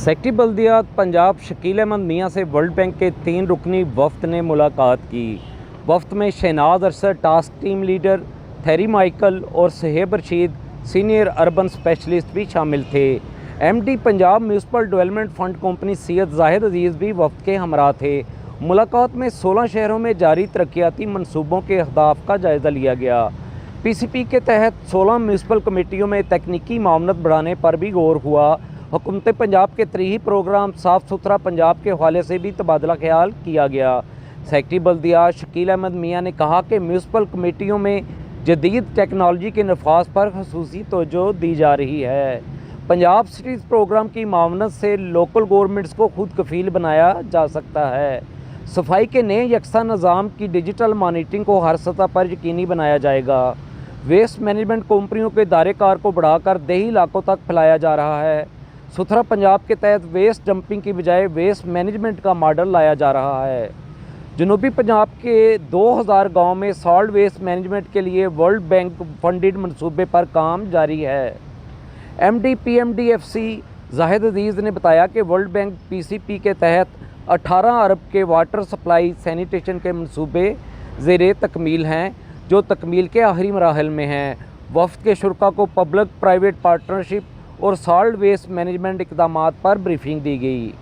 Secretary बल्दियात Punjab Shakeel Ahmad मियाँ से world bank के 3 रुकनी वफ़द ने मुलाकात की। वफ़द में Shahnaz Arshad task team leader, Terry Michael और Suhaib Rashid senior urban specialist भी शामिल थे। MD Punjab municipal development fund company Syed Zahid Aziz भी वफ़द के हमरा थे। मुलाकात में 16 शहरों में जारी तरक्याती मनसूबों के अहदाफ का जायज़ा लिया गया। पीसीपी के तहत 16 म्यूनसिपल कमेटियों में तकनीकी मामनत बढ़ाने पर भी गौर हुआ। हुकूमत पंजाब के तरीही प्रोग्राम साफ़ सुथरा पंजाब के हवाले से भी तबादला ख्याल किया गया। सेक्रेटरी बल्दियात शकील अहमद मियाँ ने कहा कि म्यूनसिपल कमेटियों में जदीद टेक्नोलॉजी के नफाज पर ख़ुसूसी तवज्जो दी जा रही है। पंजाब सिटीज़ प्रोग्राम की मामनत से लोकल गवर्नमेंट्स को खुद कफील बनाया जा सकता है। सफाई के नए यकसा निज़ाम की डिजिटल मॉनिटरिंग को हर सतह पर यकीनी बनाया जाएगा। वेस्ट मैनेजमेंट कंपनियों के दायरे कार को बढ़ाकर देही इलाकों तक फैलाया जा रहा है। सुथरा पंजाब के तहत वेस्ट डंपिंग की बजाय वेस्ट मैनेजमेंट का मॉडल लाया जा रहा है। जनूबी पंजाब के 2000 गाँव में सॉल्ट वेस्ट मैनेजमेंट के लिए वर्ल्ड बैंक फंडेड मनसूबे पर काम जारी है। एमडी PMDFC जाहिद अजीज़ ने बताया कि वर्ल्ड बैंक PCP के तहत 18 अरब के वाटर सप्लाई सैनिटेशन के मनसूबे ज़ेरे तकमील हैं, जो तकमील के आखिरी मराहल में हैं। वफ़द के शुरका को पब्लिक प्राइवेट पार्टनरशिप और सॉल्ट वेस्ट मैनेजमेंट इक़दामात पर ब्रीफिंग दी गई।